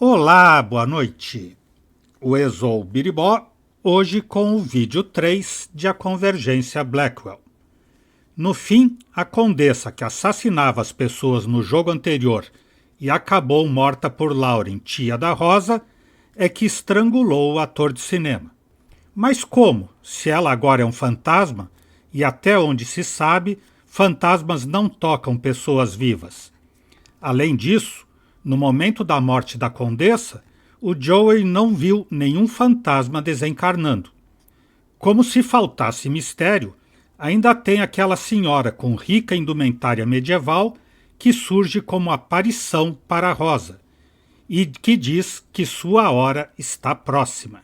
Olá, boa noite. O Exou Biribó, hoje com o vídeo 3 de A Convergência Blackwell. No fim, a condessa que assassinava as pessoas no jogo anterior e acabou morta por Lauren, tia da Rosa, é que estrangulou o ator de cinema. Mas como, se ela agora é um fantasma, e até onde se sabe, fantasmas não tocam pessoas vivas? Além disso, no momento da morte da condessa, o Joey não viu nenhum fantasma desencarnando. Como se faltasse mistério, ainda tem aquela senhora com rica indumentária medieval que surge como aparição para a Rosa e que diz que sua hora está próxima.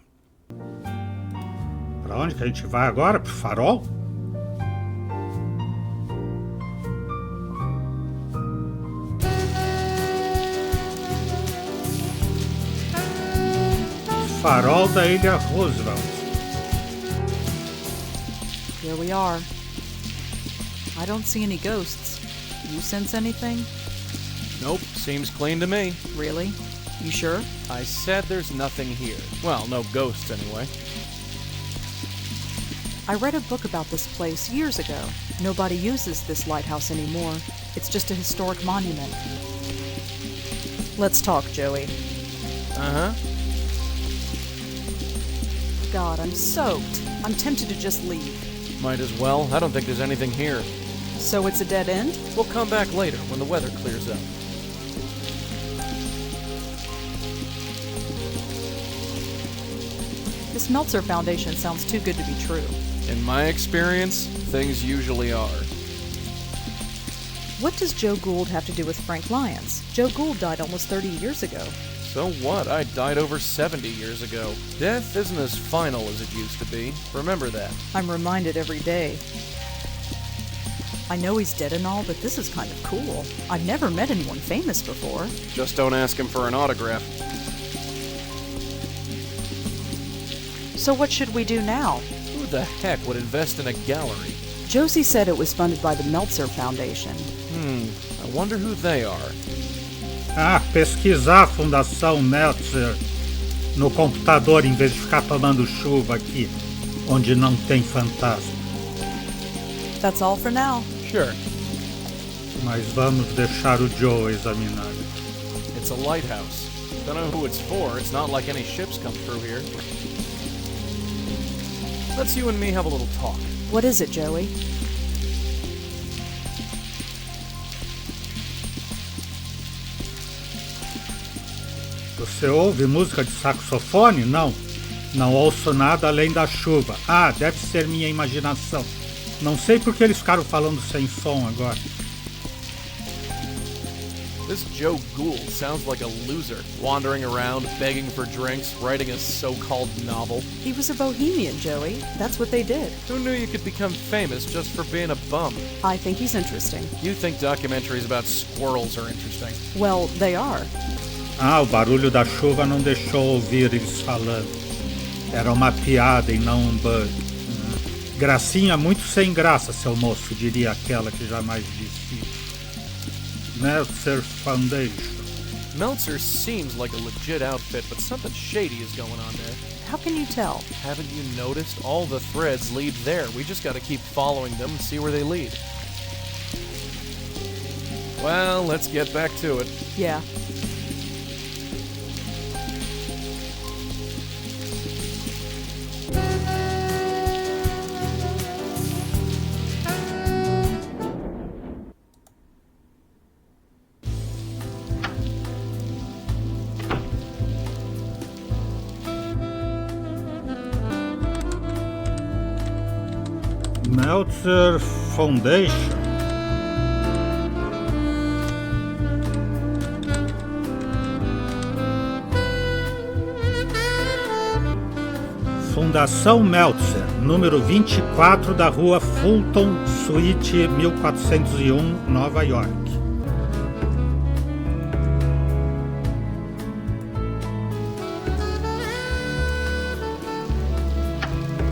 Para onde que a gente vai agora? Para o farol? Farol da Ilha Roosevelt. Here we are. I don't see any ghosts. You sense anything? Nope, seems clean to me. Really? You sure? I said there's nothing here. Well, no ghosts anyway. I read a book about this place years ago. Nobody uses this lighthouse anymore. It's just a historic monument. Let's talk, Joey. Uh-huh. God, I'm soaked. I'm tempted to just leave. Might as well. I don't think there's anything here. So it's a dead end? We'll come back later when the weather clears up. This Meltzer Foundation sounds too good to be true. In my experience, things usually are. What does Joe Gould have to do with Frank Lyons? Joe Gould died almost 30 years ago. So what? I died over 70 years ago. Death isn't as final as it used to be. Remember that. I'm reminded every day. I know he's dead and all, but this is kind of cool. I've never met anyone famous before. Just don't ask him for an autograph. So what should we do now? Who the heck would invest in a gallery? Josie said it was funded by the Meltzer Foundation. I wonder who they are. Pesquisar a Fundação Meltzer no computador em vez de ficar tomando chuva aqui, onde não tem fantasma. That's all for now. Sure. Mas vamos deixar o Joe examinar. It's a lighthouse. Don't know who it's for. It's not like any ships come through here. Let's you and me have a little talk. What is it, Joey? Você ouve música de saxofone? Não. Não ouço nada além da chuva. Deve ser minha imaginação. Não sei por que eles ficaram falando sem som agora. This Joe Gould sounds like a loser, wandering around, begging for drinks, writing a so-called novel. He was a bohemian, Joey. That's what they did. Who knew you could become famous just for being a bum? I think he's interesting. You think documentaries about squirrels are interesting? Well, they are. O barulho da chuva não deixou ouvir eles falando. Era uma piada e não um bug. Gracinha muito sem graça, seu moço, diria aquela que jamais disse. Meltzer Foundation. Meltzer seems like a legit outfit, but something shady is going on there. How can you tell? Haven't you noticed? All the threads lead there. We just gotta keep following them and see where they lead. Well, let's get back to it. Yeah. Meltzer Foundation. Fundação Meltzer, número 24 da rua Fulton, suíte 1401, Nova York.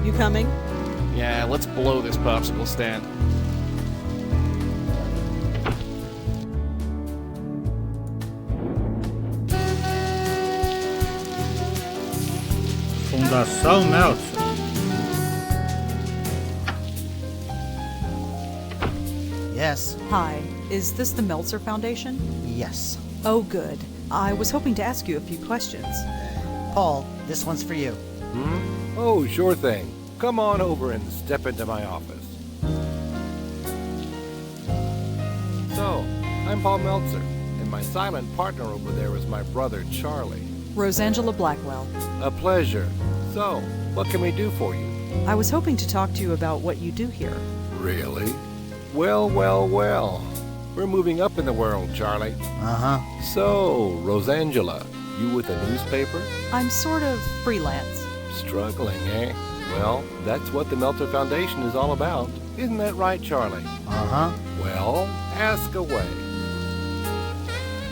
You coming? Yeah, let's blow this popsicle stand. Fundação Meltzer. Yes. Hi, is this the Meltzer Foundation? Yes. Oh, good. I was hoping to ask you a few questions. Paul, this one's for you. Oh, sure thing. Come on over and step into my office. So, I'm Paul Meltzer, and my silent partner over there is my brother, Charlie. Rosangela Blackwell. A pleasure. So, what can we do for you? I was hoping to talk to you about what you do here. Really? Well, well, well. We're moving up in the world, Charlie. Uh-huh. So, Rosangela, you with a newspaper? I'm sort of freelance. Struggling, eh? Well, that's what the Meltzer Foundation is all about. Isn't that right, Charlie? Uh-huh. Well, ask away.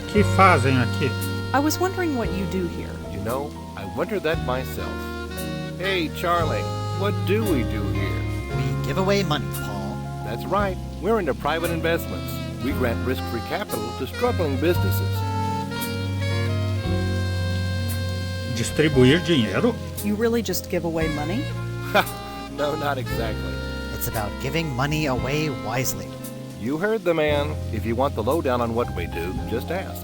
Que fazem aqui? I was wondering what you do here. You know, I wonder that myself. Hey, Charlie, what do we do here? We give away money, Paul. That's right. We're into private investments. We grant risk-free capital to struggling businesses. Distribuir dinheiro? You really just give away money? No, not exactly. It's about giving money away wisely. You heard the man. If you want the lowdown on what we do, just ask.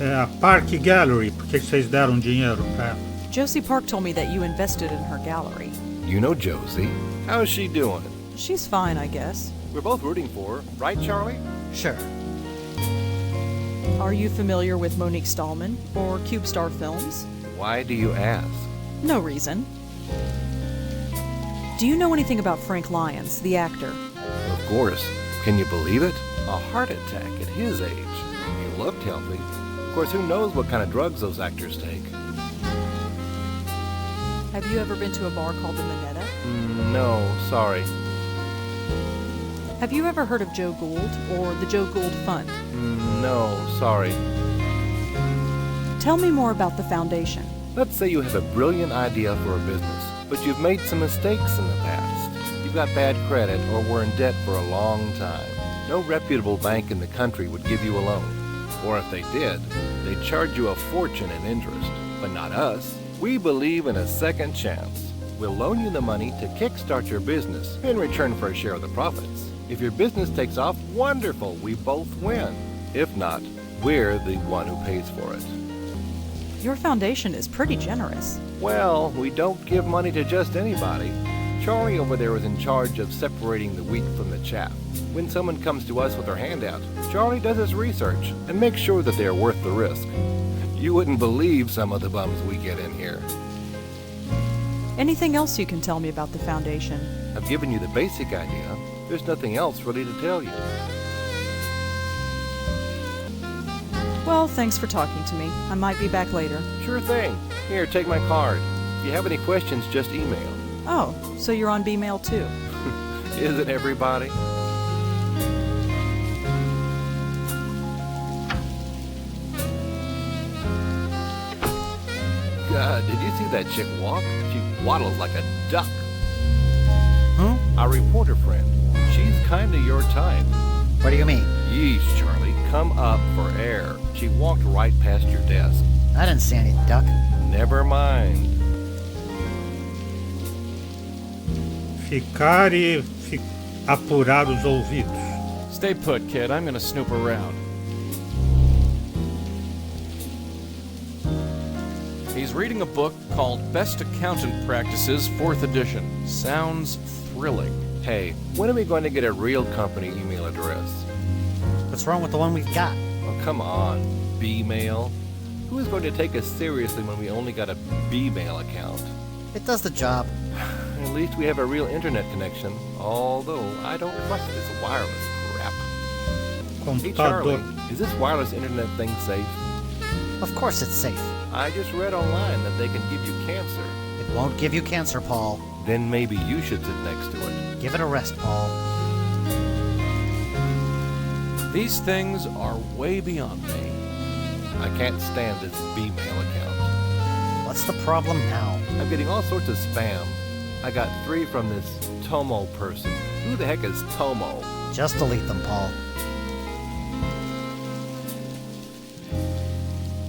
É a Park Gallery. Por que vocês deram dinheiro pra ela? Josie Park told me that you invested in her gallery. You know Josie. How's she doing? She's fine, I guess. We're both rooting for her, right, Charlie? Sure. Are you familiar with Monique Stallman or CubeStar Films? Why do you ask? No reason. Do you know anything about Frank Lyons, the actor? Of course. Can you believe it? A heart attack at his age. He looked healthy. Of course, who knows what kind of drugs those actors take? Have you ever been to a bar called the Minetta? No, sorry. Have you ever heard of Joe Gould or the Joe Gould Fund? No, sorry. Tell me more about the foundation. Let's say you have a brilliant idea for a business, but you've made some mistakes in the past. You've got bad credit or were in debt for a long time. No reputable bank in the country would give you a loan. Or if they did, they'd charge you a fortune in interest. But not us. We believe in a second chance. We'll loan you the money to kickstart your business in return for a share of the profits. If your business takes off, wonderful, we both win. If not, we're the one who pays for it. Your foundation is pretty generous. Well, we don't give money to just anybody. Charlie over there is in charge of separating the wheat from the chaff. When someone comes to us with their hand out, Charlie does his research and makes sure that they're worth the risk. You wouldn't believe some of the bums we get in here. Anything else you can tell me about the foundation? I've given you the basic idea. There's nothing else really to tell you. Well, thanks for talking to me. I might be back later. Sure thing. Here, take my card. If you have any questions, just email. Oh, so you're on B-mail too. Isn't everybody? God, did you see that chick walk? She waddles like a duck. Huh? Our reporter friend. She's kinda your type. What do you mean? Yeesh, Charlie, come up for air. She walked right past your desk. I didn't see any duck. Never mind. Ficar e apurar os ouvidos. Stay put, kid. I'm gonna snoop around. He's reading a book called Best Accountant Practices, 4th edition. Sounds thrilling. Hey, when are we going to get a real company email address? What's wrong with the one we've got? Oh, come on. B-mail? Who is going to take us seriously when we only got a B-mail account? It does the job. At least we have a real internet connection, although I don't trust this wireless crap. Hey, Charlie, Computador. is this wireless internet thing safe? Of course it's safe. I just read online that they can give you cancer. It won't give you cancer, Paul. Then maybe you should sit next to it. Give it a rest, Paul. These things are way beyond me. I can't stand this B-mail account. What's the problem now? I'm getting all sorts of spam. I got 3 from this Tomo person. Who the heck is Tomo? Just delete them, Paul.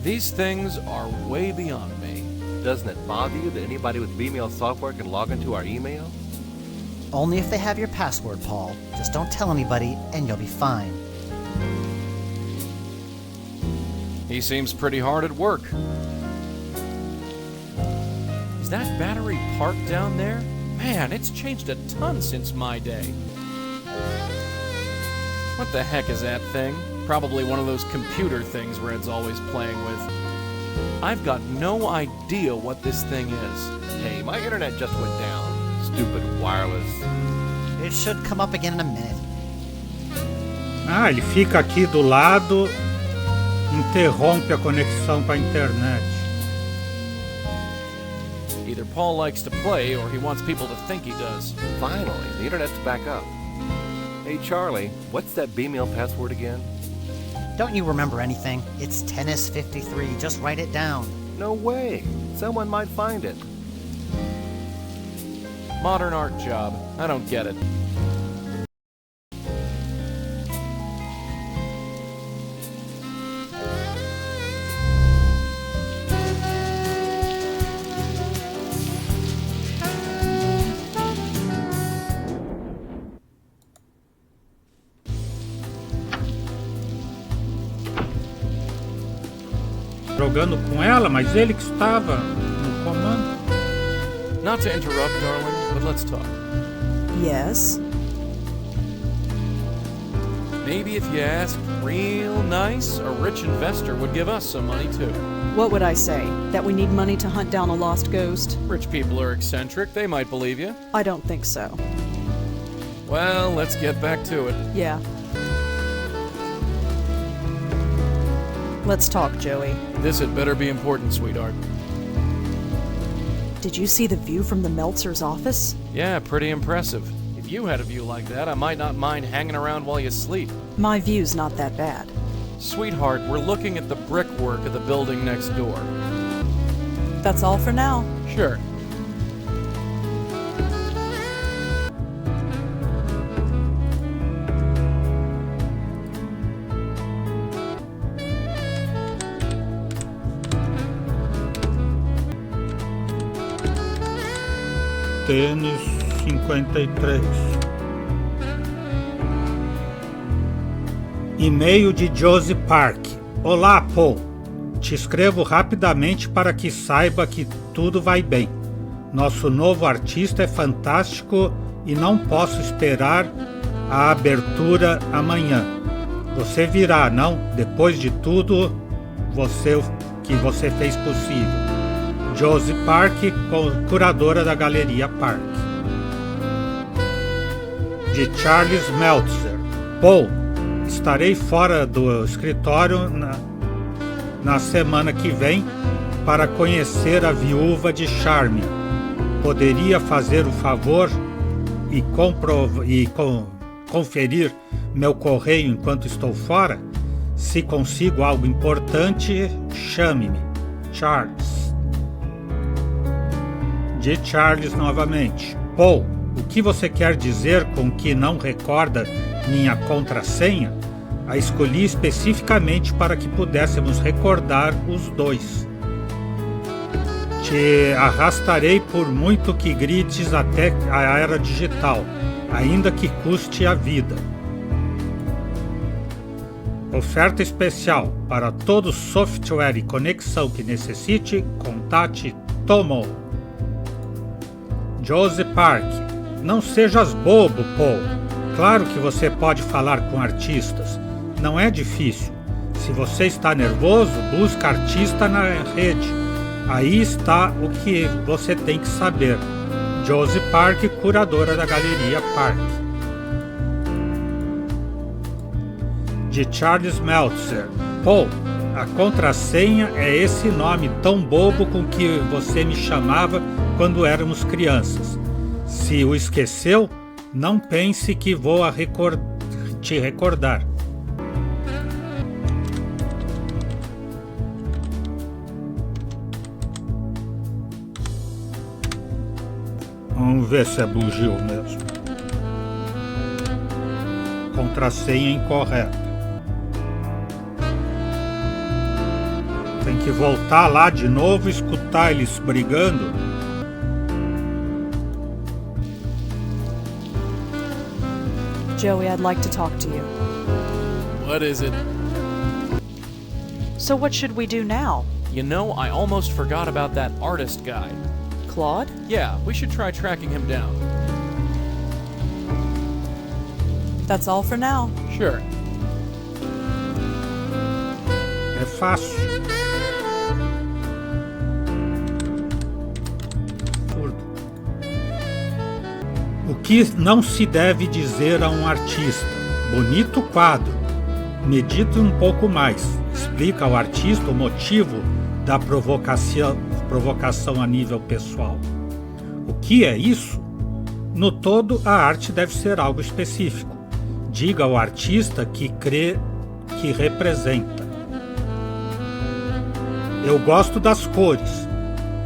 These things are way beyond me. Doesn't it bother you that anybody with Vmail software can log into our email? Only if they have your password, Paul. Just don't tell anybody, and you'll be fine. He seems pretty hard at work. Is that battery parked down there? Man, it's changed a ton since my day. What the heck is that thing? Probably one of those computer things Red's always playing with. I've got no idea what this thing is. Hey, my internet just went down. Stupid wireless. It should come up again in a minute. Ah, ele fica aqui do lado, interrompe a conexão para a internet. Either Paul likes to play or he wants people to think he does. Finally, the internet's back up. Hey, Charlie, what's that Bmail password again? Don't you remember anything? It's tennis53. Just write it down. No way. Someone might find it. Modern art job. I don't get it. Jogando com ela, mas ele que estava no comando. Not to interrupt, darling, but let's talk. Yes? Maybe if you asked real nice, a rich investor would give us some money too. What would I say? That we need money to hunt down a lost ghost? Rich people are eccentric, they might believe you. I don't think so. Well, let's get back to it. Yeah. Let's talk, Joey. This had better be important, sweetheart. Did you see the view from the Meltzer's office? Yeah, pretty impressive. If you had a view like that, I might not mind hanging around while you sleep. My view's not that bad. Sweetheart, we're looking at the brickwork of the building next door. That's all for now. Sure. Tênis 53. E-mail de Josie Park. Olá, Paul. Te escrevo rapidamente para que saiba que tudo vai bem. Nosso novo artista é fantástico e não posso esperar a abertura amanhã. Você virá, não? Depois de tudo que você fez possível. Josie Park, curadora da Galeria Park. De Charles Meltzer. Paul, estarei fora do escritório na semana que vem para conhecer a viúva de Charme. Poderia fazer o favor e conferir meu correio enquanto estou fora? Se consigo algo importante, chame-me. Charles. De Charles novamente. Paul, o que você quer dizer com que não recorda minha contrassenha? A escolhi especificamente para que pudéssemos recordar os dois. Te arrastarei por muito que grites até a era digital, ainda que custe a vida. Oferta especial para todo software e conexão que necessite, contate Tomo. Josie Park. Não sejas bobo, Paul. Claro que você pode falar com artistas. Não é difícil. Se você está nervoso, busca artista na rede. Aí está o que você tem que saber. Josie Park, curadora da Galeria Park. De Charles Meltzer. Paul, a contrassenha é esse nome tão bobo com que você me chamava quando éramos crianças. Se o esqueceu, não pense que vou te recordar. Vamos ver se é bugio mesmo. Contrassenha incorreta. Tem que voltar lá de novo e escutar eles brigando. Joey, I'd like to talk to you. What is it? So what should we do now? You know, I almost forgot about that artist guy. Claude? Yeah, we should try tracking him down. That's all for now. Sure. É fácil. O que não se deve dizer a um artista? Bonito quadro. Medite um pouco mais. Explica ao artista o motivo da provocação a nível pessoal. O que é isso? No todo, a arte deve ser algo específico. Diga ao artista que crê que representa. Eu gosto das cores.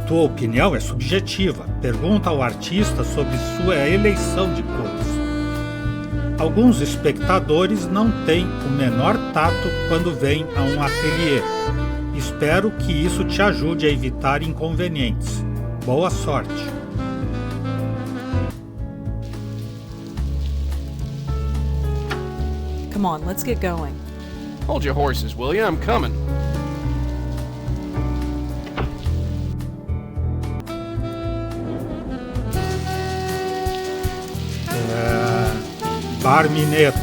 Tua opinião é subjetiva. Pergunta ao artista sobre sua eleição de cores. Alguns espectadores não têm o menor tato quando vêm a um ateliê. Espero que isso te ajude a evitar inconvenientes. Boa sorte! Come on, let's get going. Hold your horses, will you? I'm coming. Barmineta.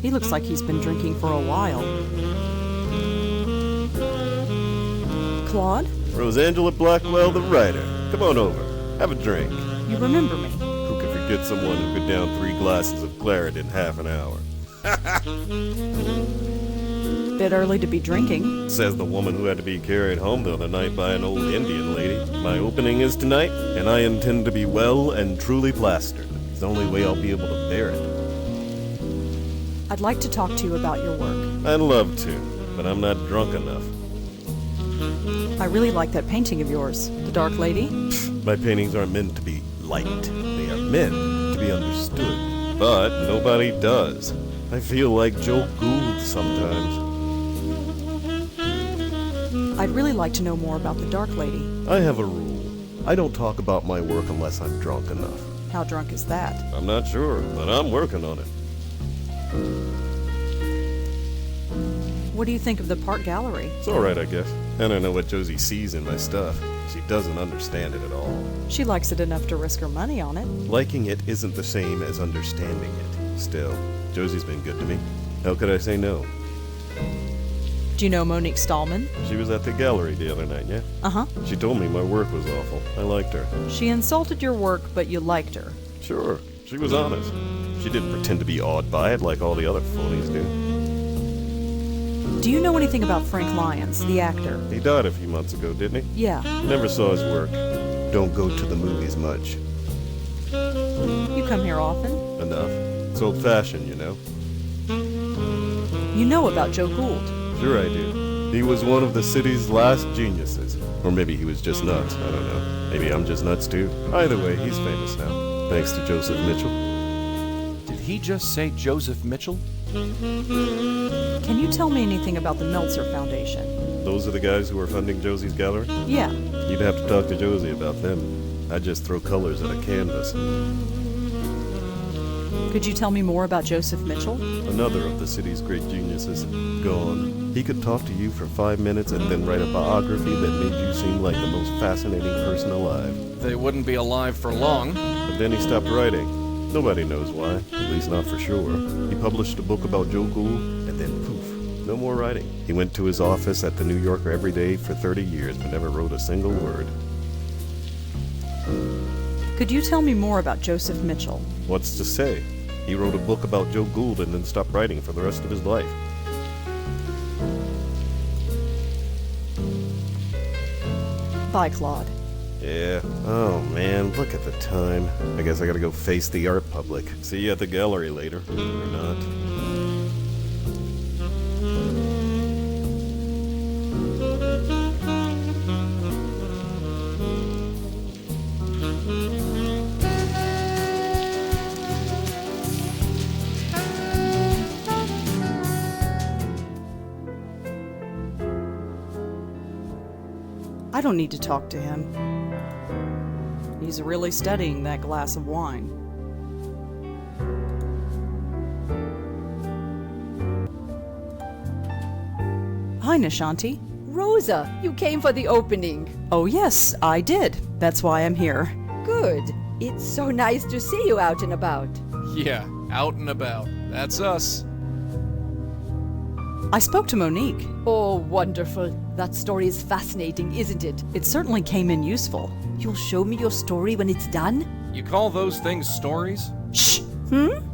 He looks like he's been drinking for a while. Claude? Rosangela Blackwell, the writer. Come on over. Have a drink. You remember me? Who could forget someone who could down 3 glasses of claret in half an hour? Bit early to be drinking. Says the woman who had to be carried home the other night by an old Indian lady. My opening is tonight, and I intend to be well and truly plastered. It's the only way I'll be able to bear it. I'd like to talk to you about your work. I'd love to, but I'm not drunk enough. I really like that painting of yours, The Dark Lady. My paintings aren't meant to be liked. They are meant to be understood. But nobody does. I feel like Joe Gould sometimes. I'd really like to know more about The Dark Lady. I have a rule. I don't talk about my work unless I'm drunk enough. How drunk is that? I'm not sure, but I'm working on it. What do you think of the Park Gallery? It's alright, I guess. I don't know what Josie sees in my stuff. She doesn't understand it at all. She likes it enough to risk her money on it. Liking it isn't the same as understanding it. Still, Josie's been good to me. How could I say no? Do you know Monique Stallman? She was at the gallery the other night, yeah? Uh-huh. She told me my work was awful. I liked her. She insulted your work, but you liked her. Sure, she was honest. She didn't pretend to be awed by it like all the other phonies do. Do you know anything about Frank Lyons, the actor? He died a few months ago, didn't he? Yeah. Never saw his work. Don't go to the movies much. You come here often? Enough. It's old-fashioned, you know. You know about Joe Gould. Sure I do. He was one of the city's last geniuses. Or maybe he was just nuts, I don't know. Maybe I'm just nuts too. Either way, he's famous now. Thanks to Joseph Mitchell. Did he just say Joseph Mitchell? Can you tell me anything about the Meltzer Foundation? Those are the guys who are funding Josie's gallery? Yeah. You'd have to talk to Josie about them. I just throw colors at a canvas. Could you tell me more about Joseph Mitchell? Another of the city's great geniuses. Gone. He could talk to you for 5 minutes and then write a biography that made you seem like the most fascinating person alive. They wouldn't be alive for long. But then he stopped writing. Nobody knows why, at least not for sure. He published a book about Joe Gould, and then poof, no more writing. He went to his office at the New Yorker every day for 30 years, but never wrote a single word. Could you tell me more about Joseph Mitchell? What's to say? He wrote a book about Joe Gould and then stopped writing for the rest of his life. Bye, Claude. Yeah. Oh, man, look at the time. I guess I gotta go face the art public. See you at the gallery later. Or not. I don't need to talk to him. He's really studying that glass of wine. Hi, Nishanti. Rosa, you came for the opening. Oh yes, I did. That's why I'm here. Good. It's so nice to see you out and about. Yeah, out and about. That's us. I spoke to Monique. Oh, wonderful. That story is fascinating, isn't it? It certainly came in useful. You'll show me your story when it's done? You call those things stories? Shh!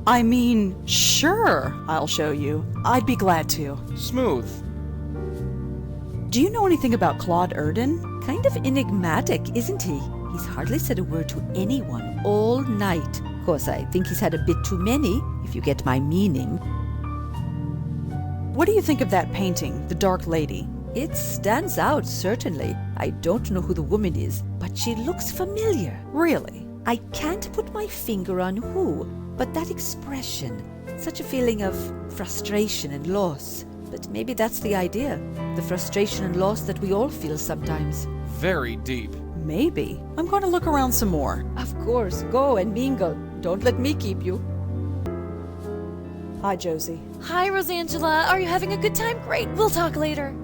I mean, sure, I'll show you. I'd be glad to. Smooth. Do you know anything about Claude Erden? Kind of enigmatic, isn't he? He's hardly said a word to anyone all night. Of course, I think he's had a bit too many, if you get my meaning. What do you think of that painting, The Dark Lady? It stands out, certainly. I don't know who the woman is, but she looks familiar. Really? I can't put my finger on who, but that expression, such a feeling of frustration and loss. But maybe that's the idea, the frustration and loss that we all feel sometimes. Very deep. Maybe. I'm going to look around some more. Of course, go and mingle. Don't let me keep you. Hi, Josie. Hi, Rosangela. Are you having a good time? Great. We'll talk later.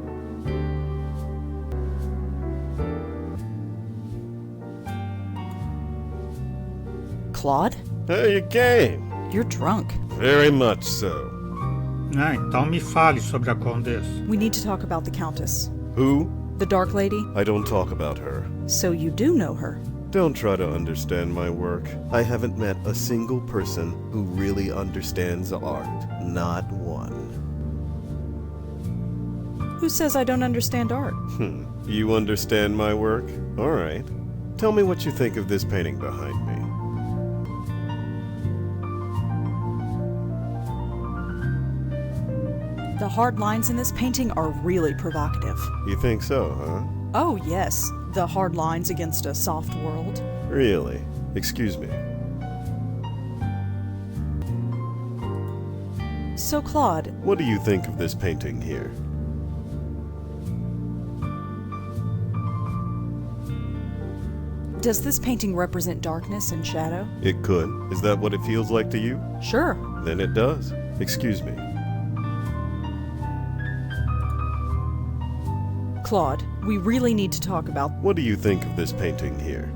Claude? Hey, you came. You're drunk. Very much so. Então me fale sobre a Condessa. We need to talk about the Countess. Who? The Dark Lady? I don't talk about her. So you do know her. Don't try to understand my work. I haven't met a single person who really understands art. Not one. Who says I don't understand art? You understand my work? All right. Tell me what you think of this painting behind me. The hard lines in this painting are really provocative. You think so, huh? Oh, yes. The hard lines against a soft world. Really? Excuse me. So, Claude, What do you think of this painting here? does this painting represent darkness and shadow? It could. Is that what it feels like to you? Sure. Then it does. Excuse me. Claude, we really need to talk about... What do you think of this painting here?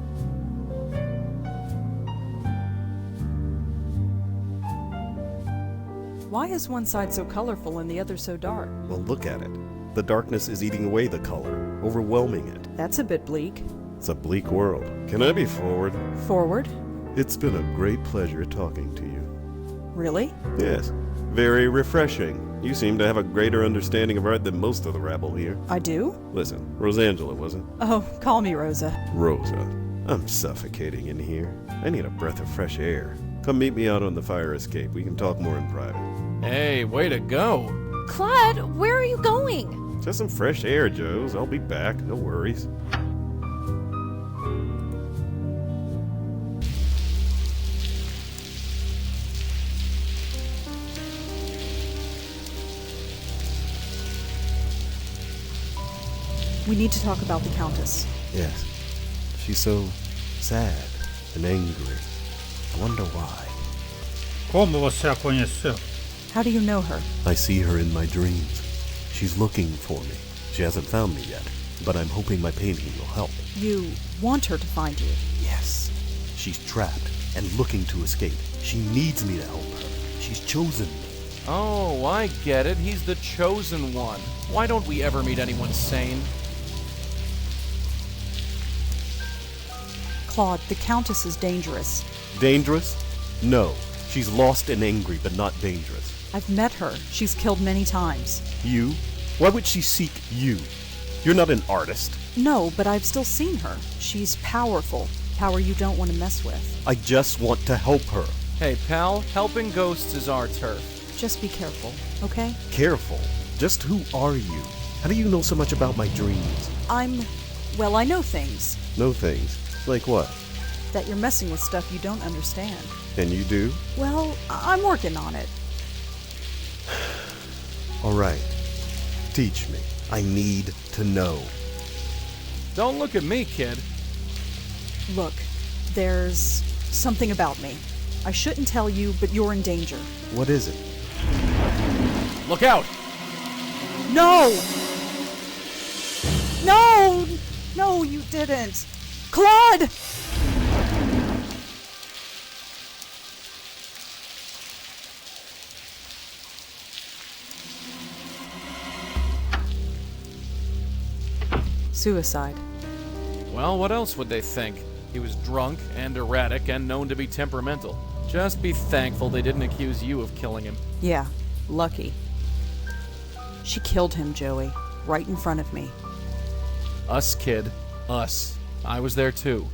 Why is one side so colorful and the other so dark? Well, look at it. The darkness is eating away the color, overwhelming it. That's a bit bleak. It's a bleak world. Can I be forward? Forward? It's been a great pleasure talking to you. Really? Yes, very refreshing. You seem to have a greater understanding of art than most of the rabble here. I do? Listen, Rosangela wasn't. Oh, call me Rosa. Rosa, I'm suffocating in here. I need a breath of fresh air. Come meet me out on the fire escape. We can talk more in private. Hey, way to go. Claude, where are you going? Just some fresh air, Joes. I'll be back. No worries. We need to talk about the Countess. Yes. She's so sad and angry. I wonder why. Como você a conheceu? How do you know her? I see her in my dreams. She's looking for me. She hasn't found me yet, but I'm hoping my painting will help. You want her to find you. Yes. She's trapped and looking to escape. She needs me to help her. She's chosen me. Oh, I get it. He's the chosen one. Why don't we ever meet anyone sane? Claude, the Countess is dangerous. Dangerous? No. She's lost and angry, but not dangerous. I've met her. She's killed many times. You? Why would she seek you? You're not an artist. No, but I've still seen her. She's powerful. Power you don't want to mess with. I just want to help her. Hey, pal, helping ghosts is our turf. Just be careful, okay? Careful. Just who are you? How do you know so much about my dreams? Well, I know things. No things. Like what? That you're messing with stuff you don't understand. And you do? Well, I'm working on it. All right. Teach me. I need to know. Don't look at me, kid. Look, there's something about me. I shouldn't tell you, but you're in danger. What is it? Look out! No! No! No, you didn't! Claude! Suicide. Well, what else would they think? He was drunk and erratic and known to be temperamental. Just be thankful they didn't accuse you of killing him. Yeah, lucky. She killed him, Joey, right in front of me. Us, kid. Us. I was there too.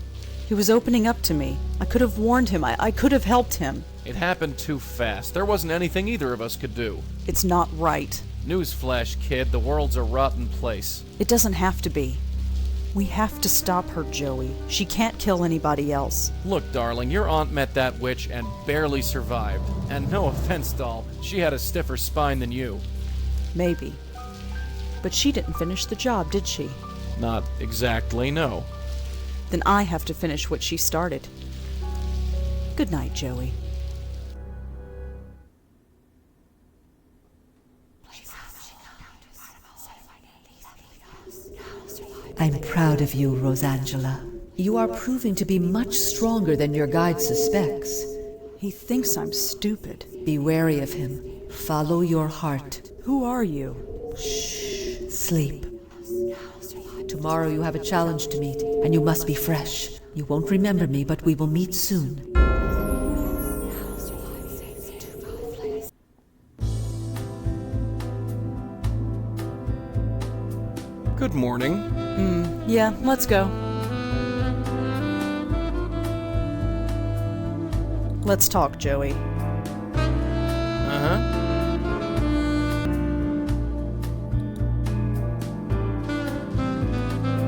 He was opening up to me. I could have warned him. I could have helped him. It happened too fast. There wasn't anything either of us could do. It's not right. Newsflash, kid. The world's a rotten place. It doesn't have to be. We have to stop her, Joey. She can't kill anybody else. Look, darling, your aunt met that witch and barely survived. And no offense, doll, she had a stiffer spine than you. Maybe. But she didn't finish the job, did she? Not exactly, no. Then I have to finish what she started. Good night, Joey. I'm proud of you, Rosangela. You are proving to be much stronger than your guide suspects. He thinks I'm stupid. Be wary of him. Follow your heart. Who are you? Shh. Sleep. Tomorrow you have a challenge to meet, and you must be fresh. You won't remember me, but we will meet soon. Good morning. Yeah, let's go. Let's talk, Joey. Uh-huh.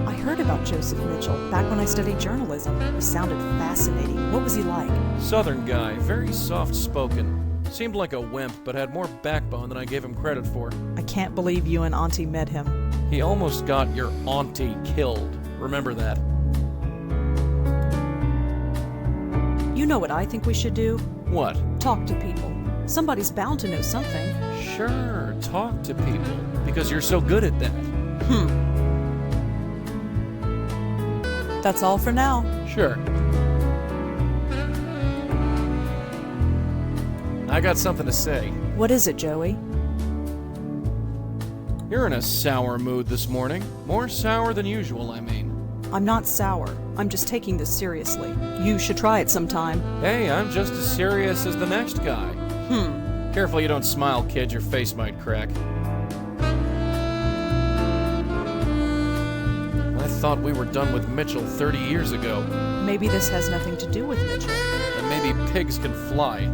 I heard about Joseph Mitchell back when I studied journalism. He sounded fascinating. What was he like? Southern guy, very soft-spoken. Seemed like a wimp, but had more backbone than I gave him credit for. I can't believe you and Auntie met him. He almost got your auntie killed. Remember that. You know what I think we should do? What? Talk to people. Somebody's bound to know something. Sure, talk to people. Because you're so good at that. That's all for now. Sure. I got something to say. What is it, Joey? You're in a sour mood this morning. More sour than usual, I mean. I'm not sour. I'm just taking this seriously. You should try it sometime. Hey, I'm just as serious as the next guy. Careful you don't smile, kid. Your face might crack. I thought we were done with Mitchell 30 years ago. Maybe this has nothing to do with Mitchell. And maybe pigs can fly.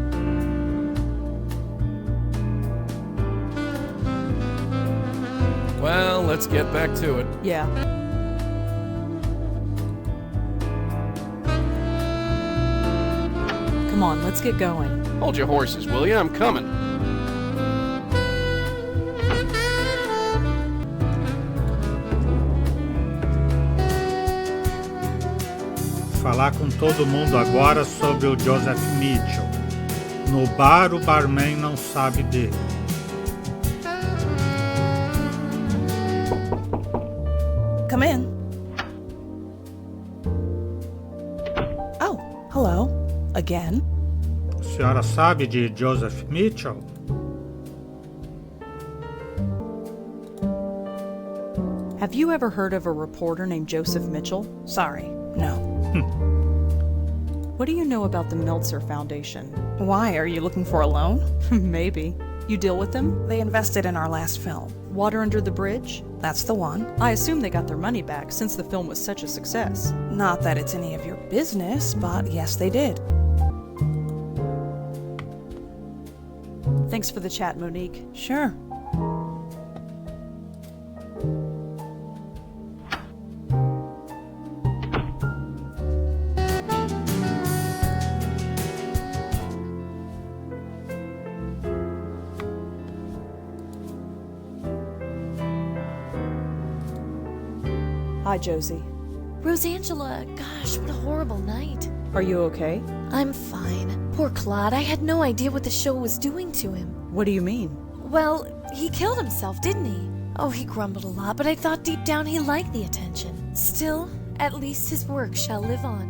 Well, let's get back to it. Yeah. Come on, let's get going. Hold your horses, will you? I'm coming. Falar com todo mundo agora sobre o Joseph Mitchell. No bar, o barman não sabe dele. Come in. Oh, hello. Again? A senhora sabe de Joseph Mitchell? Have you ever heard of a reporter named Joseph Mitchell? Sorry, no. What do you know about the Meltzer Foundation? Why, are you looking for a loan? Maybe. You deal with them? They invested in our last film. Water Under the Bridge? That's the one. I assume they got their money back since the film was such a success. Not that it's any of your business, but yes, they did. Thanks for the chat, Monique. Sure. Hi, Josie. Rosangela, gosh, what a horrible night. Are you okay? I'm fine. Poor Claude, I had no idea what the show was doing to him. What do you mean? Well, he killed himself, didn't he? Oh, he grumbled a lot, but I thought deep down he liked the attention. Still, at least his work shall live on.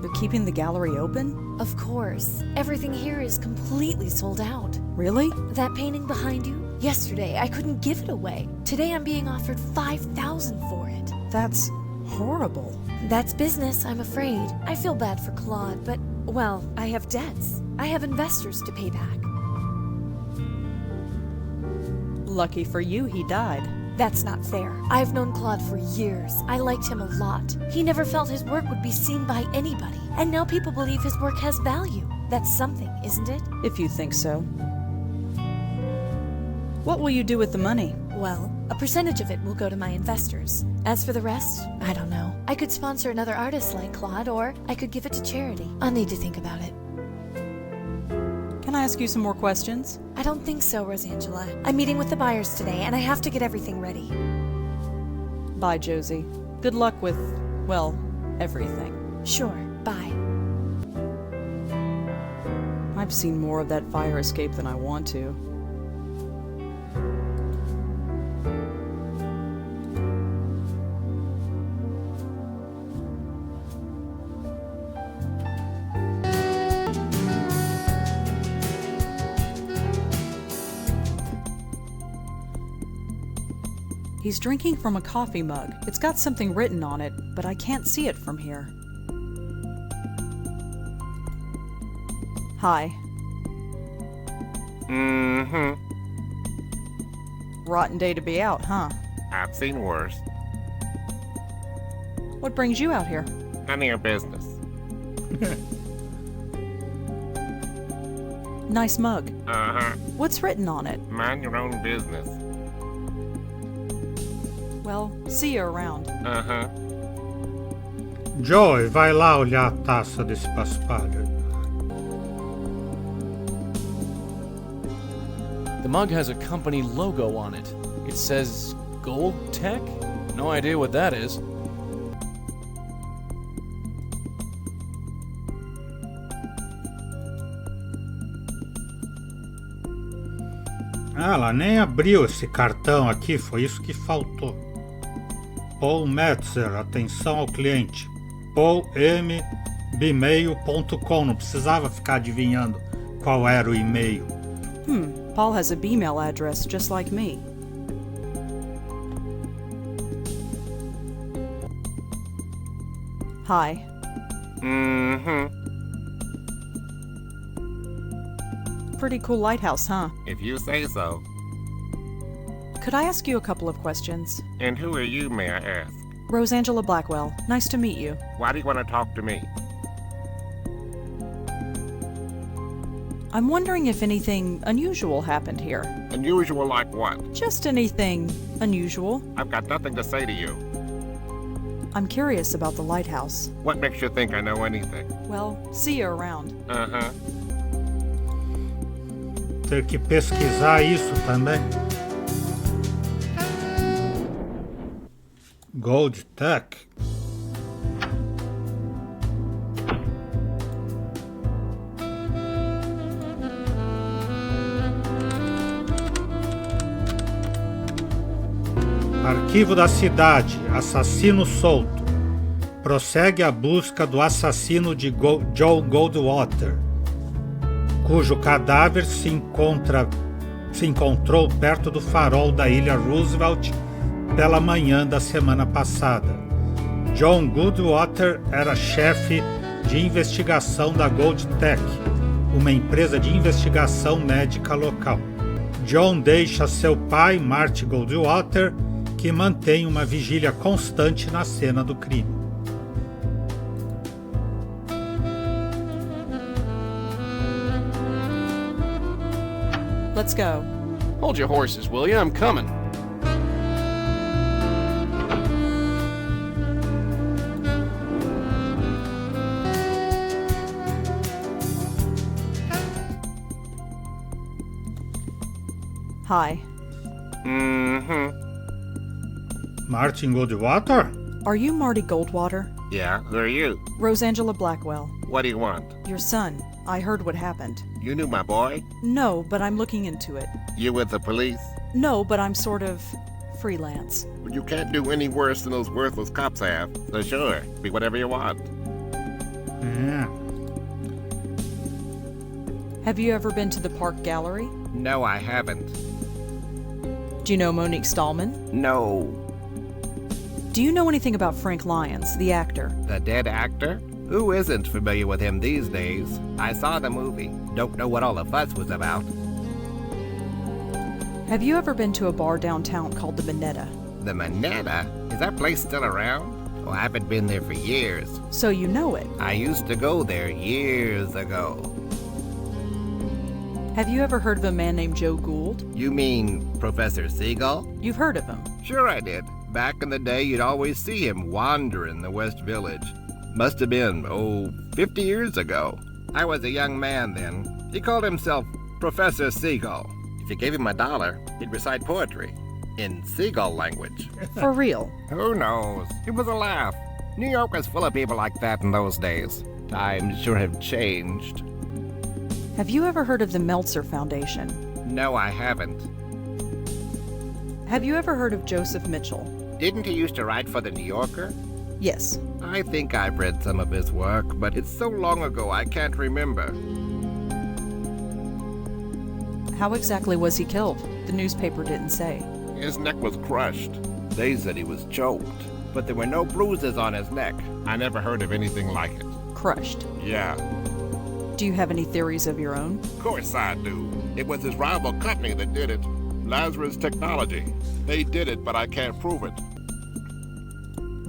You're keeping the gallery open? Of course. Everything here is completely sold out. Really? That painting behind you? Yesterday, I couldn't give it away. Today, I'm being offered $5,000 for it. That's horrible. That's business, I'm afraid. I feel bad for Claude, but, well, I have debts. I have investors to pay back. Lucky for you, he died. That's not fair. I've known Claude for years. I liked him a lot. He never felt his work would be seen by anybody. And now people believe his work has value. That's something, isn't it? If you think so. What will you do with the money? Well, a percentage of it will go to my investors. As for the rest, I don't know. I could sponsor another artist like Claude, or I could give it to charity. I'll need to think about it. Can I ask you some more questions? I don't think so, Rosangela. I'm meeting with the buyers today, and I have to get everything ready. Bye, Josie. Good luck with, well, everything. Sure, bye. I've seen more of that fire escape than I want to. He's drinking from a coffee mug. It's got something written on it, but I can't see it from here. Hi. Mm-hmm. Rotten day to be out, huh? I've seen worse. What brings you out here? None of your business. Nice mug. Uh-huh. What's written on it? Mind your own business. Well, see you around. Uh-huh. Joey, vai lá olhar a taça desse paspalho. The mug has a company logo on it. It says Gold Tech? No idea what that is. Ah, ela nem abriu esse cartão aqui, foi isso que faltou. Paul Metzer, atenção ao cliente. paulm@bmail.com, não precisava ficar adivinhando qual era o e-mail. Paul has a B-mail address just like me. Hi. Mm-hmm. Pretty cool lighthouse, huh? If you say so. Could I ask you a couple of questions? And who are you, may I ask? Rosangela Blackwell. Nice to meet you. Why do you want to talk to me? I'm wondering if anything unusual happened here. Unusual like what? Just anything unusual. I've got nothing to say to you. I'm curious about the lighthouse. What makes you think I know anything? Well, see you around. Uh-huh. Ter que pesquisar isso também. Gold Tech. Arquivo da cidade, assassino solto. Prossegue a busca do assassino de Joe Goldwater, cujo cadáver se encontrou perto do farol da ilha Roosevelt pela manhã da semana passada. John Goldwater era chefe de investigação da Gold Tech, uma empresa de investigação médica local. John deixa seu pai, Marty Goldwater, que mantém uma vigília constante na cena do crime. Let's go. Hold your horses, will you? I'm coming. Hi. Mm-hmm. Martin Goldwater? Are you Marty Goldwater? Yeah, who are you? Rosangela Blackwell. What do you want? Your son. I heard what happened. You knew my boy? No, but I'm looking into it. You with the police? No, but I'm sort of freelance. Well, you can't do any worse than those worthless cops have. So sure, be whatever you want. Yeah. Have you ever been to the Park Gallery? No, I haven't. Do you know Monique Stallman? No. Do you know anything about Frank Lyons, the actor? The dead actor? Who isn't familiar with him these days? I saw the movie. Don't know what all the fuss was about. Have you ever been to a bar downtown called the Minetta? The Minetta? Is that place still around? Oh, I haven't been there for years. So you know it. I used to go there years ago. Have you ever heard of a man named Joe Gould? You mean Professor Seagull? You've heard of him. Sure I did. Back in the day, you'd always see him wandering the West Village. Must have been, 50 years ago. I was a young man then. He called himself Professor Seagull. If you gave him $1, he'd recite poetry in seagull language. For real? Who knows? It was a laugh. New York was full of people like that in those days. Times sure have changed. Have you ever heard of the Meltzer Foundation? No, I haven't. Have you ever heard of Joseph Mitchell? Didn't he used to write for the New Yorker? Yes. I think I've read some of his work, but it's so long ago I can't remember. How exactly was he killed? The newspaper didn't say. His neck was crushed. They said he was choked, but there were no bruises on his neck. I never heard of anything like it. Crushed. Yeah. Do you have any theories of your own? Of course I do. It was his rival company that did it. Lazarus Technology. They did it, but I can't prove it.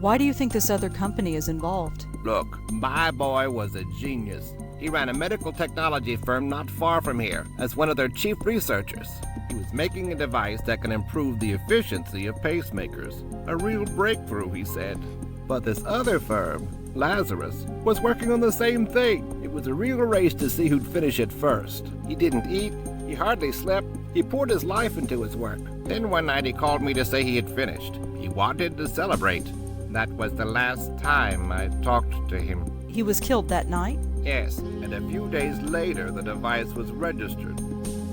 Why do you think this other company is involved? Look, my boy was a genius. He ran a medical technology firm not far from here as one of their chief researchers. He was making a device that can improve the efficiency of pacemakers. A real breakthrough, he said. But this other firm, Lazarus, was working on the same thing. It was a real race to see who'd finish it first. He didn't eat, he hardly slept, he poured his life into his work. Then one night he called me to say he had finished. He wanted to celebrate. That was the last time I talked to him. He was killed that night? Yes, and a few days later the device was registered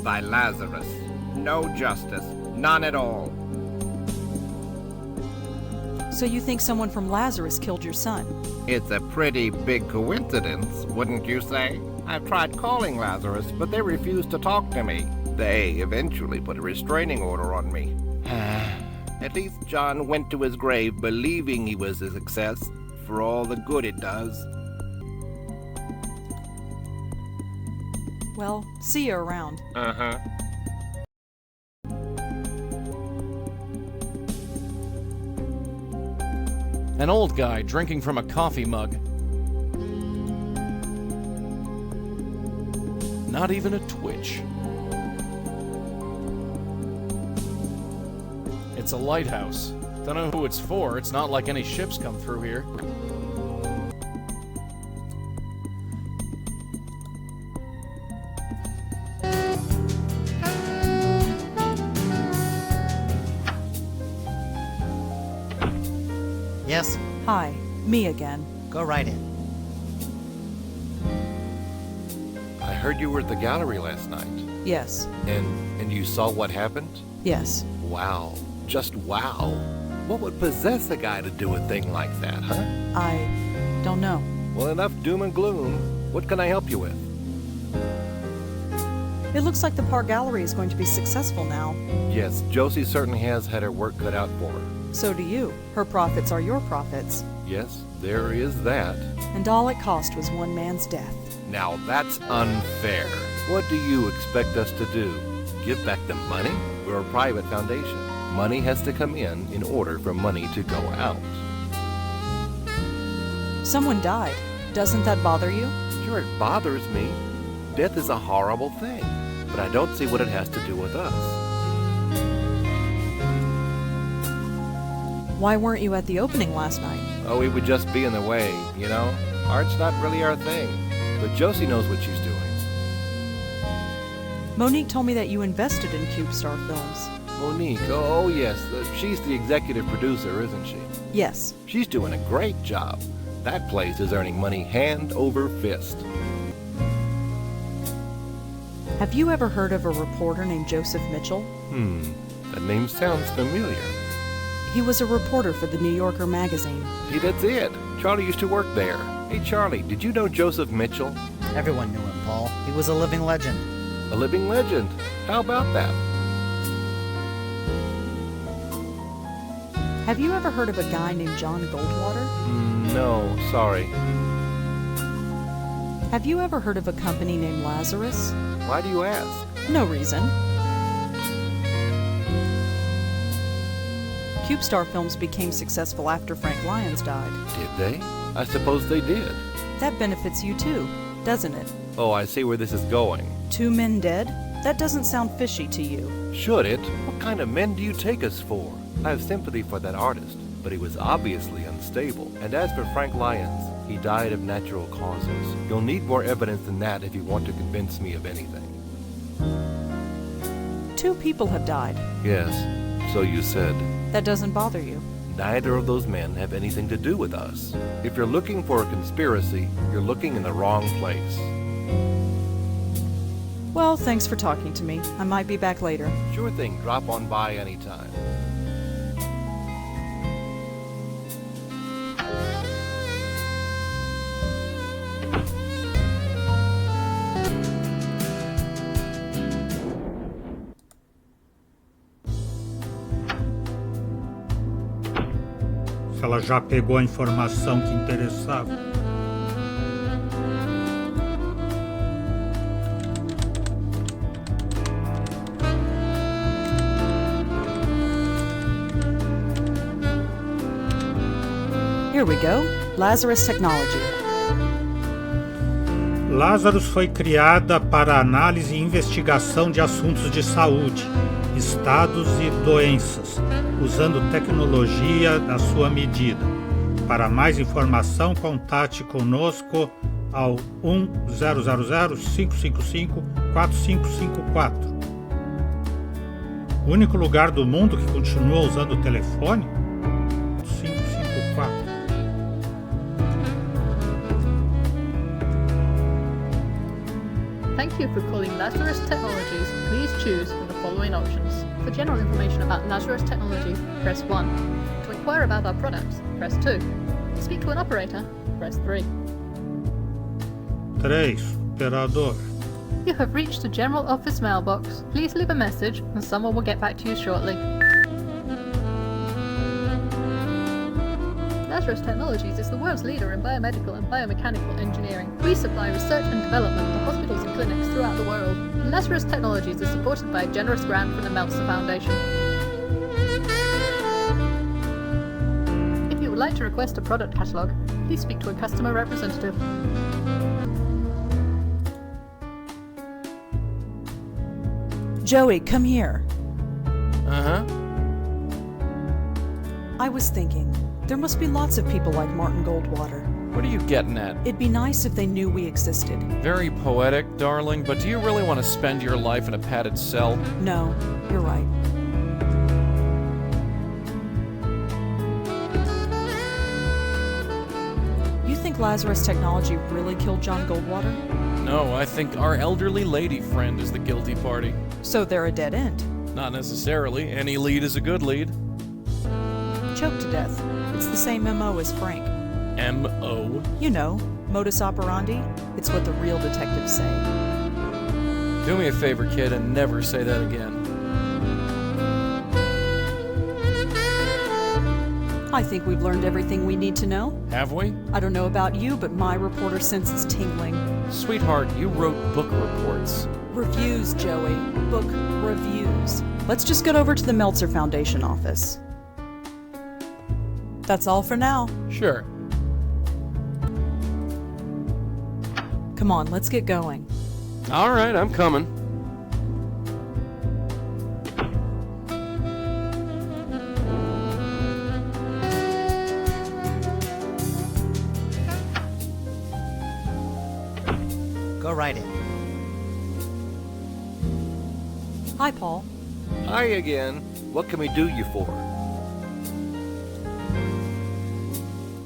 by Lazarus. No justice, none at all. So you think someone from Lazarus killed your son? It's a pretty big coincidence, wouldn't you say? I've tried calling Lazarus, but they refused to talk to me. They eventually put a restraining order on me. At least John went to his grave believing he was a success, for all the good it does. Well, see you around. Uh-huh. An old guy drinking from a coffee mug. Not even a twitch. It's a lighthouse. Don't know who it's for. It's not like any ships come through here. Yes? Hi, me again. Go right in. I heard you were at the gallery last night. Yes. And you saw what happened? Yes. Wow. Just wow. What would possess a guy to do a thing like that, huh? I don't know. Well, enough doom and gloom. What can I help you with? It looks like the Park Gallery is going to be successful now. Yes, Josie certainly has had her work cut out for her. So do you. Her profits are your profits. Yes, there is that. And all it cost was one man's death. Now that's unfair. What do you expect us to do? Give back the money? We're a private foundation. Money has to come in order for money to go out. Someone died. Doesn't that bother you? Sure, it bothers me. Death is a horrible thing, but I don't see what it has to do with us. Why weren't you at the opening last night? Oh, it would just be in the way, you know? Art's not really our thing, but Josie knows what she's doing. Monique told me that you invested in CubeStar Films. Monique, oh yes, she's the executive producer, isn't she? Yes. She's doing a great job. That place is earning money hand over fist. Have you ever heard of a reporter named Joseph Mitchell? That name sounds familiar. He was a reporter for the New Yorker magazine. See, that's it. Charlie used to work there. Hey, Charlie, did you know Joseph Mitchell? Everyone knew him, Paul. He was a living legend. A living legend. How about that? Have you ever heard of a guy named John Goldwater? No, sorry. Have you ever heard of a company named Lazarus? Why do you ask? No reason. CubeStar Films became successful after Frank Lyons died. Did they? I suppose they did. That benefits you too, doesn't it? Oh, I see where this is going. 2 men dead? That doesn't sound fishy to you. Should it? What kind of men do you take us for? I have sympathy for that artist, but he was obviously unstable. And as for Frank Lyons, he died of natural causes. You'll need more evidence than that if you want to convince me of anything. 2 people have died. Yes, so you said. That doesn't bother you. Neither of those men have anything to do with us. If you're looking for a conspiracy, you're looking in the wrong place. Well, thanks for talking to me. I might be back later. Sure thing, drop on by anytime. Se ela já pegou a informação que interessava. Here we go. Lazarus Technology. Lazarus foi criada para análise e investigação de assuntos de saúde, estados e doenças, usando tecnologia à sua medida. Para mais informação, contate conosco ao 1000-555-4554. O único lugar do mundo que continua usando o telefone? 554. Thank you for calling Lazarus Technologies. Please choose from the following options. For general information about Lazarus Technology, press 1. To inquire about our products, press 2. To speak to an operator, press 3. 3. Operador. You have reached the General Office mailbox. Please leave a message and someone will get back to you shortly. Lazarus Technologies is the world's leader in biomedical and biomechanical engineering. We supply research and development to hospitals and clinics throughout the world. Lazarus Technologies is supported by a generous grant from the Meltzer Foundation. If you would like to request a product catalogue, please speak to a customer representative. Joey, come here. Uh-huh. I was thinking, there must be lots of people like Martin Goldwater. What are you getting at? It'd be nice if they knew we existed. Very poetic, darling, but do you really want to spend your life in a padded cell? No, you're right. You think Lazarus Technology really killed John Goldwater? No, I think our elderly lady friend is the guilty party. So they're a dead end. Not necessarily. Any lead is a good lead. Choked to death. It's the same MO as Frank. M.O.? You know, modus operandi. It's what the real detectives say. Do me a favor, kid, and never say that again. I think we've learned everything we need to know. Have we? I don't know about you, but my reporter sense is tingling. Sweetheart, you wrote book reports. Reviews, Joey. Book reviews. Let's just get over to the Meltzer Foundation office. That's all for now. Sure. Come on, let's get going. All right, I'm coming. Go right in. Hi, Paul. Hi again. What can we do you for?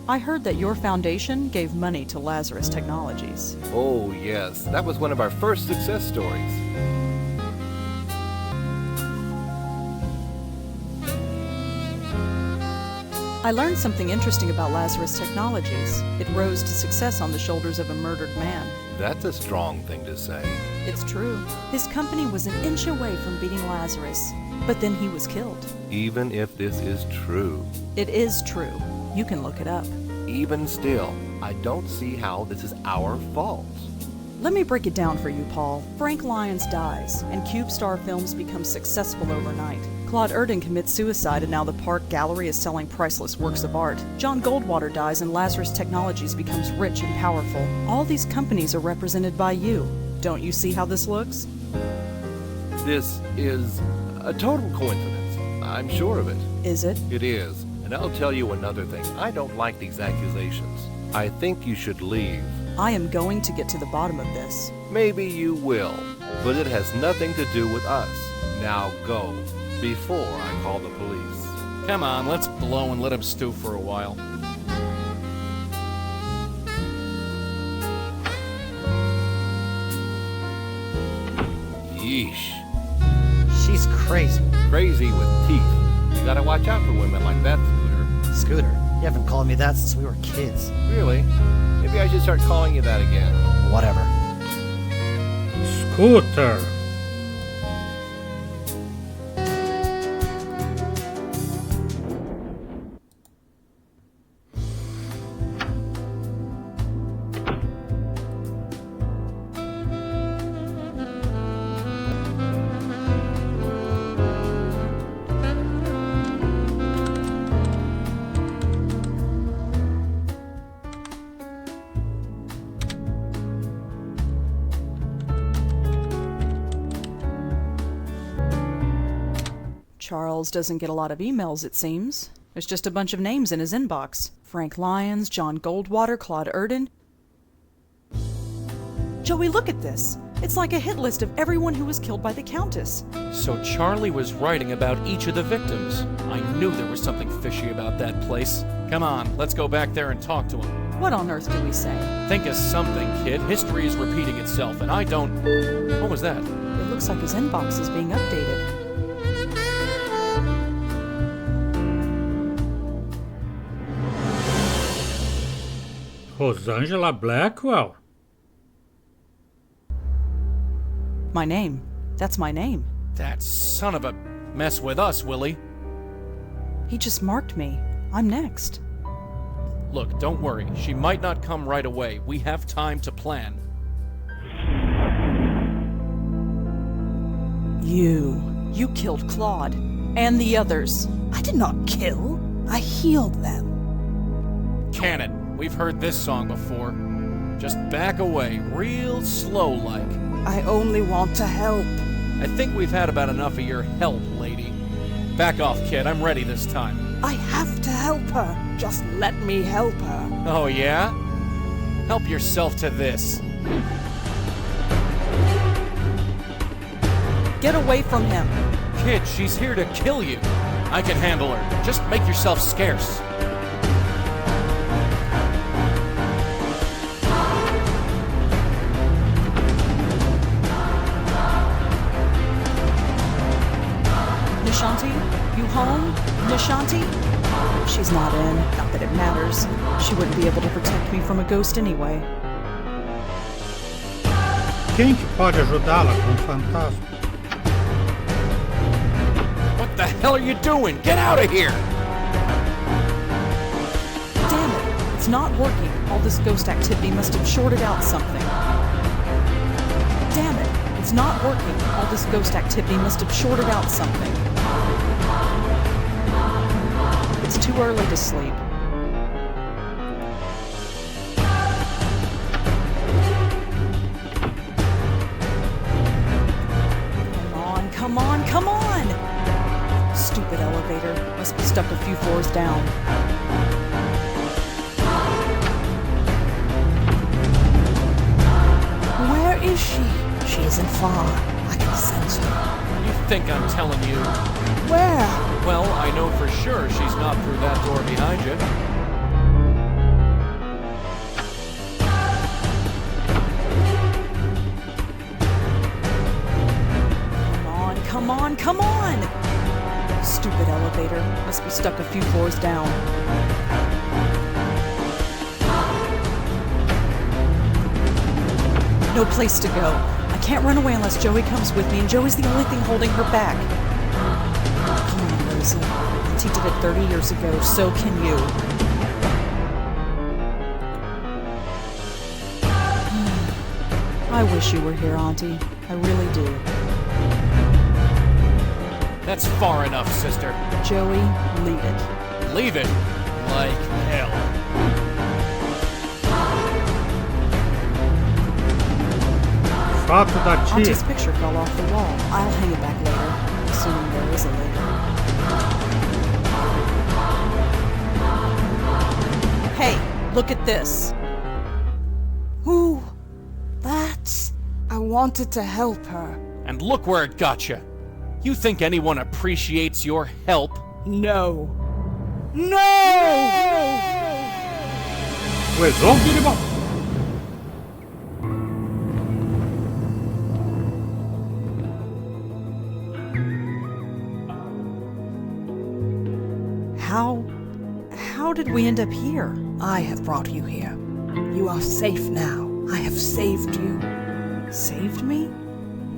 I heard that your foundation gave money to Lazarus Technologies. Oh, yes. That was one of our first success stories. I learned something interesting about Lazarus Technologies. It rose to success on the shoulders of a murdered man. That's a strong thing to say. It's true. His company was an inch away from beating Lazarus, but then he was killed. Even if this is true. It is true. You can look it up. Even still, I don't see how this is our fault. Let me break it down for you, Paul. Frank Lyons dies, and CubeStar Films becomes successful overnight. Claude Erdin commits suicide, and now the Park Gallery is selling priceless works of art. John Goldwater dies, and Lazarus Technologies becomes rich and powerful. All these companies are represented by you. Don't you see how this looks? This is a total coincidence. I'm sure of it. Is it? It is. And I'll tell you another thing. I don't like these accusations. I think you should leave. I am going to get to the bottom of this. Maybe you will, but it has nothing to do with us. Now go, before I call the police. Come on, let's blow and let him stew for a while. Yeesh. She's crazy. Crazy with teeth. You gotta watch out for women like that, Scooter. Scooter, you haven't called me that since we were kids. Really? Maybe I should start calling you that again. Whatever. Scooter. Charles doesn't get a lot of emails, it seems. There's just a bunch of names in his inbox. Frank Lyons, John Goldwater, Claude Erdin. Joey, look at this. It's like a hit list of everyone who was killed by the Countess. So Charlie was writing about each of the victims. I knew there was something fishy about that place. Come on, let's go back there and talk to him. What on earth do we say? Think of something, kid. History is repeating itself, and I don't... What was that? It looks like his inbox is being updated. Rosangela Blackwell? My name. That's my name. That son of a... Mess with us, Willie. He just marked me. I'm next. Look, don't worry. She might not come right away. We have time to plan. You killed Claude. And the others. I did not kill. I healed them. Cannon. We've heard this song before. Just back away, real slow-like. I only want to help. I think we've had about enough of your help, lady. Back off, kid. I'm ready this time. I have to help her. Just let me help her. Oh, yeah? Help yourself to this. Get away from him. Kid, she's here to kill you. I can handle her. Just make yourself scarce. Nishanti? You home? Nishanti? She's not in. Not that it matters. She wouldn't be able to protect me from a ghost anyway. Quem que pode ajudá-la com um fantasma? What the hell are you doing? Get out of here! Damn it! It's not working. All this ghost activity must have shorted out something. Damn it! It's not working. All this ghost activity must have shorted out something. It's too early to sleep. Come on, come on! Stupid elevator. Must be stuck a few floors down. Where is she? She isn't far. I can sense her. You think I'm telling you? Where? Well, I know for sure she's not through that door behind you. Come on, come on! Stupid elevator. Must be stuck a few floors down. No place to go. I can't run away unless Joey comes with me, and Joey's the only thing holding her back. Come on, Rosa. Auntie did it 30 years ago, so can you. I wish you were here, Auntie. I really do. That's far enough, sister. Joey, leave it. Leave it? Like hell. Foto da tia. Auntie's picture fell off the wall. I'll hang it back later, assuming there is a later. Hey, look at this. Who? That's... I wanted to help her. And look where it got you. You think anyone appreciates your help? No. No! O Exol Biribó. How did we end up here? I have brought you here. You are safe now. I have saved you. Saved me?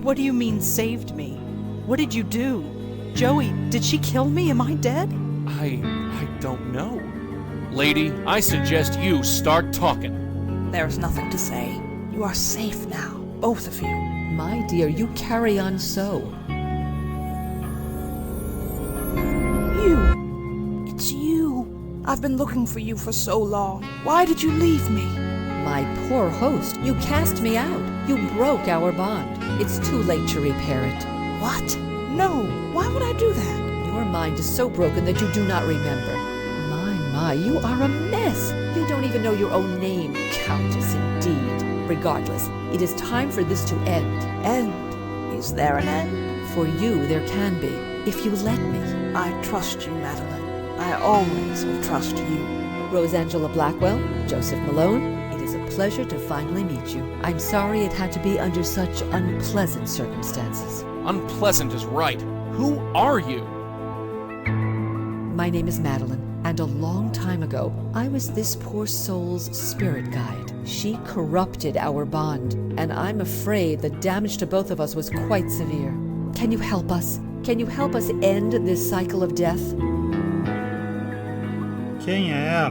What do you mean, saved me? What did you do? Joey, did she kill me? Am I dead? I don't know. Lady, I suggest you start talking. There's nothing to say. You are safe now, both of you. My dear, you carry on so. You. It's you. I've been looking for you for so long. Why did you leave me? My poor host, you cast me out. You broke our bond. It's too late to repair it. What? No. Why would I do that? Your mind is so broken that you do not remember. My, you are a mess. You don't even know your own name. Countess, indeed. Regardless, it is time for this to end. End? Is there an end? For you, there can be, if you let me. I trust you, Madeline. I always will trust you. Rosangela Blackwell, Joseph Malone, it is a pleasure to finally meet you. I'm sorry it had to be under such unpleasant circumstances. Unpleasant is right. Who are you? My name is Madeline, and a long time ago, I was this poor soul's spirit guide. She corrupted our bond, and I'm afraid the damage to both of us was quite severe. Can you help us? Can you help us end this cycle of death? Quem é ela?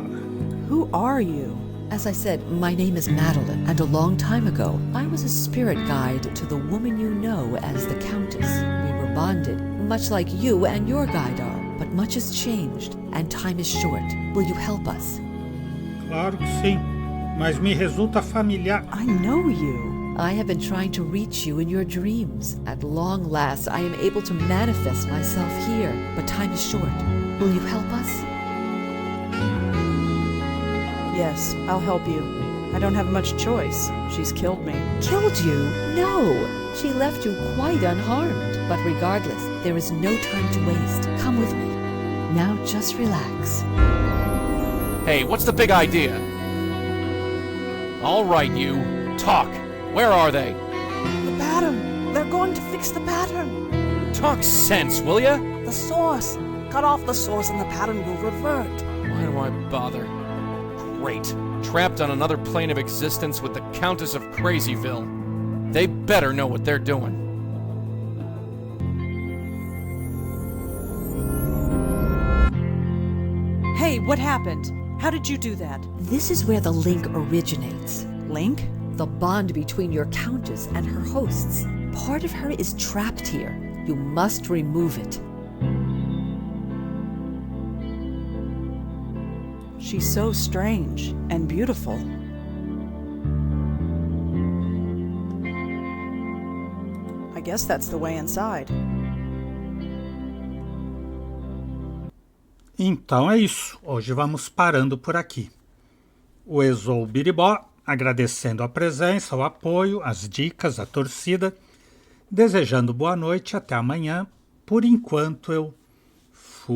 Who are you? As I said, my name is Madeline, and a long time ago, I was a spirit guide to the woman you know as the Countess. We were bonded, much like you and your guide are, but much has changed, and time is short. Will you help us? Claro que sim, mas me resulta familiar. I know you. I have been trying to reach you in your dreams. At long last, I am able to manifest myself here, but time is short. Will you help us? Yes, I'll help you. I don't have much choice. She's killed me. Killed you? No! She left you quite unharmed. But regardless, there is no time to waste. Come with me. Now just relax. Hey, what's the big idea? All right, you. Talk. Where are they? The pattern. They're going to fix the pattern. Talk sense, will ya? The source. Cut off the source and the pattern will revert. Why do I bother? Great. Trapped on another plane of existence with the Countess of Crazyville. They better know what they're doing. Hey, what happened? How did you do that? This is where the link originates. Link? The bond between your Countess and her hosts. Part of her is trapped here. You must remove it. She's so strange and beautiful. I guess that's the way inside. Então é isso, hoje vamos parando por aqui. O Exol Biribó, agradecendo a presença, o apoio, as dicas, a torcida. Desejando boa noite, até amanhã. Por enquanto eu fui.